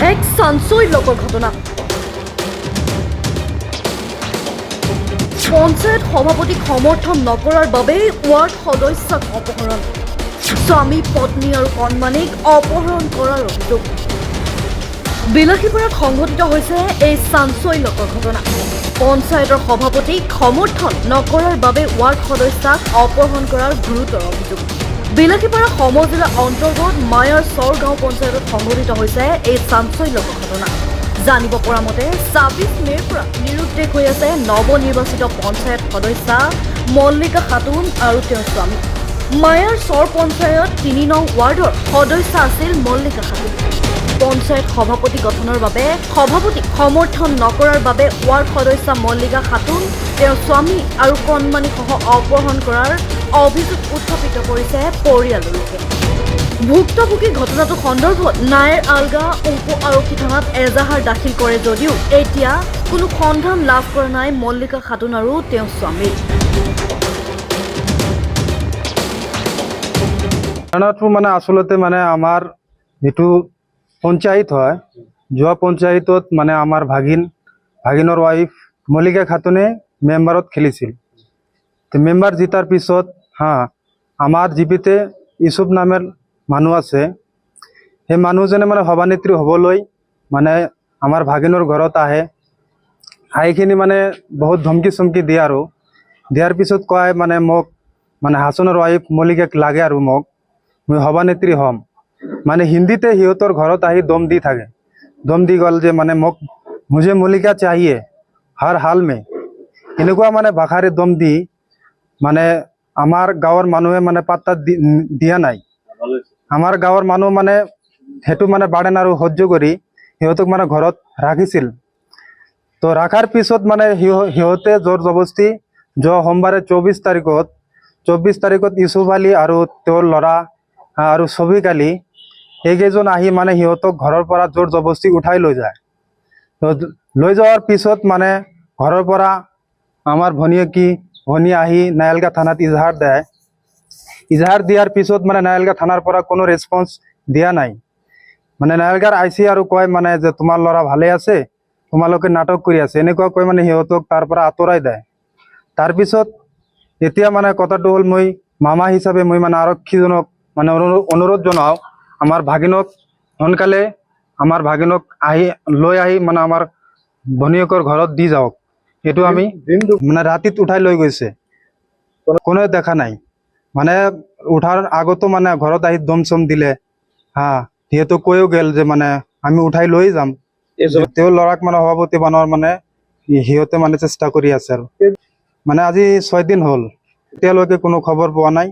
এক চাঞ্চল্যকৰ ঘটনা। পঞ্চায়ত সভাপতিক সমৰ্থন নকৰাৰ বাবে ৱাৰ্ড সদস্যক অপহৰণ, স্বামী পত্নী আৰু কণমানিক অপহৰণ কৰাৰ অভিযোগ। বিলাসীপাৰাত সংঘটিত হৈছে এই চাঞ্চল্যকৰ ঘটনা। পঞ্চায়তৰ সভাপতিক সমৰ্থন নকৰাৰ বাবে ৱাৰ্ড সদস্যক অপহৰণ কৰাৰ গুৰুতৰ অভিযোগ। বিলাসীপাৰা সমজিলা অন্তৰ্গত মায়াৰ চৰ গাঁও পঞ্চায়তত সংঘটিত হৈছে এই চাঞ্চল্যকৰ ঘটনা। জানিব পৰা মতে ২৬ মে'ৰ পৰা নিৰুদ্দেশ হৈ আছে নৱনিৰ্বাচিত পঞ্চায়ত সদস্যা মল্লিকা খাতুন আৰু তেওঁৰ স্বামী। মায়াৰ চৰ পঞ্চায়ত ৩ নং ৱাৰ্ডৰ সদস্যা আছিল মল্লিকা খাতুন। পঞ্চায়ত সভাপতি গঠনৰ বাবে সভাপতিক সমৰ্থন নকৰাৰ বাবে ৱাৰ্ড সদস্যা মল্লিকা খাতুন, তেওঁৰ স্বামী আৰু কণমানিসহ অপহৰণ কৰাৰ অভিযোগ উত্থাপিত কৰিছে পৰিয়ালৰ লোকে। ভুক্তভোগী ঘটনাটো সন্দৰ্ভত নায়েৰ আলগা উপ আৰক্ষী থানাত এজাহাৰ দাখিল কৰে যদিও এতিয়া কোনো সন্ধান লাভ কৰা নাই মল্লিকা খাতুন আৰু তেওঁৰ স্বামীৰ। ঘটনাটো মানে আচলতে মানে আমাৰ যিটো পঞ্চায়ত হয়, যোৱা পঞ্চায়তত মানে আমাৰ ভাগিনৰ ৱাইফ মল্লিকা খাতুনে মেম্বাৰত খেলিছিল। তো মেম্বাৰ জিতাৰ পিছত আমাৰ জিপিতে ইউসুফ নামেৰ মানুহ আছে, সেই মানুহজনে মানে সভানেত্ৰী হ'বলৈ মানে আমাৰ ভাগিনৰ ঘৰত আহে। আহিখিনি মানে বহুত ধমকি চমকি দিয়ে আৰু দিয়াৰ পিছত কয় মানে মোক মানে হাছনৰ ৱাইফ মল্লিকাক লাগে আৰু মই সভানেত্ৰী হ'ম। মানে হিন্দীতে সিহঁতৰ ঘৰত আহি দম দি থাকে, দম দি গ'ল যে মানে মোক মুঝে মল্লিকা চাহিয়ে হৰ হাল মে, এনেকুৱা মানে ভাষাৰে দম দি মানে আমাৰ গাঁৱৰ মানুহে মানে পাত্তা দিয়া নাই। আমাৰ গাঁৱৰ মানুহ মানে সেইটো মানে বাৰ্ডেন আৰু সহ্য কৰি সিহঁতক মানে ঘৰত ৰাখিছিল। তো ৰখাৰ পিছত মানে সিহঁতে জোৰ জবস্তি যোৱা সোমবাৰে ২৪ তাৰিখত ইউসুফ আলী আৰু তেওঁৰ ল'ৰা আৰু শফিক আলী এইকেইজন আহি মানে সিহঁতক ঘৰৰ পৰা জোৰ জবস্তি উঠাই লৈ যায়। তো লৈ যোৱাৰ পিছত মানে ঘৰৰ পৰা আমাৰ ভনী আহি নায়ালগা থানাত ইজাহাৰ দিয়ে। ইজাহাৰ দিয়াৰ পিছত মানে নায়ালগা থানাৰ পৰা কোনো ৰেছপন্স দিয়া নাই। মানে নায়ালগাৰ আইচি আৰু কয় মানে যে তোমাৰ ল'ৰা ভালে আছে, তোমালোকে নাটক কৰি আছে, এনেকুৱা কৈ মানে সিহঁতক তাৰ পৰা আঁতৰাই দিয়ে। তাৰপিছত এতিয়া মানে কথাটো হ'ল, মই মামা হিচাপে মই মানে আৰক্ষীজনক মানে অনুৰোধ জনাওঁ, আমাৰ ভাগিনক সোনকালে আমাৰ ভাগিনক লৈ আহি মানে আমাৰ ভনীয়েকৰ ঘৰত দি যাওক। এইটো আমি মানে ৰাতিত উঠাই লৈ গৈছে, কোনোৱে দেখা নাই। মানে উঠাৰ আগতো মানে ঘৰত আহি দম চম দিলে। সিহঁতক কৈও গেল যে মানে আমি উঠাই লৈ যাম। তেওঁৰ ল'ৰাক মানে সভাপতি বনোৱাৰ মানে সিহঁতে মানে চেষ্টা কৰি আছে আৰু মানে আজি ৬ দিন হ'ল, এতিয়ালৈকে কোনো খবৰ পোৱা নাই।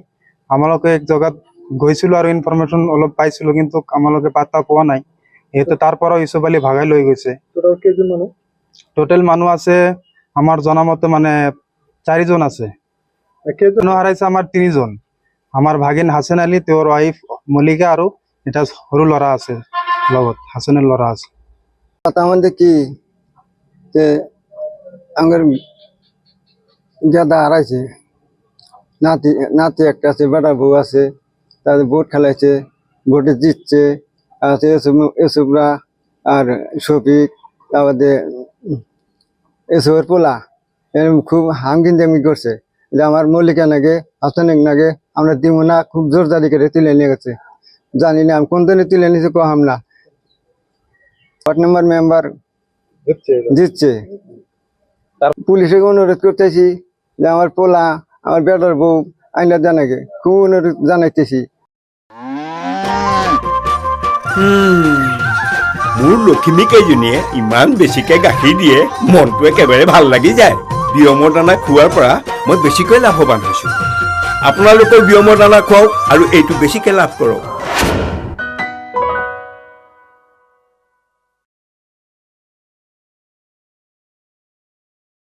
আমালোকে এক জেগাত গৈছিলো আৰু ইনফৰমেশ্যন অলপ পাইছিলো, কিন্তু আমালোকে পাত্তা পোৱা নাই। সিহঁতে তাৰ পৰা ইউসুফ আলী ভাগাই লৈ গৈছে। টোটেল মানুহ আছে আমাৰ জনামতে মানে ৪ জন আছে। হাৰাইছে আমাৰ ৩ জন, আমাৰ ভাগিন হাছন আলী, তেওঁৰ ৱাইফ মল্লিকা আৰু এটা সৰু ল'ৰা আছে লগত, হাছনেৰ ল'ৰা আছে। আমাদের কি আমার দাদা হারাইছে, নাতি একটা আছে, বেটা বউ আছে, তাদের ভোট খেলাইছে, ভোটে জিতছে। আছে এসবরা আর শফিক, তারপরে এসবের পোলা এরকম খুব হামকিনজামি করছে যে আমার মল্লিকা নাগে, হাসানিক নাগে, আমরা দিব না, খুব জোর জারি করে তুলে নিয়ে গেছে। জানি না আমি কোন দিনে তুলে নিয়েছি কহাম না। 8 নম্বর মেম্বার জিতছে। পুলিশে অনুরোধ করতেছি যে আমার পোলা, আমার বেটার বউ আইনা জানাকে, খুব অনুরোধ জানাইতেছি। মোৰ লখিমী কেইজনীয়ে ইমান বেছিকৈ গাখীৰ দিয়ে, মনটো একেবাৰে ভাল লাগি যায়। বিয়মৰ দানা খোৱাৰ পৰা মই বেছিকৈ লাভৱান হৈছোঁ। আপোনালোকৰ বিয়মৰ দানা খুৱাওক আৰু এইটো বেছিকৈ লাভ কৰক।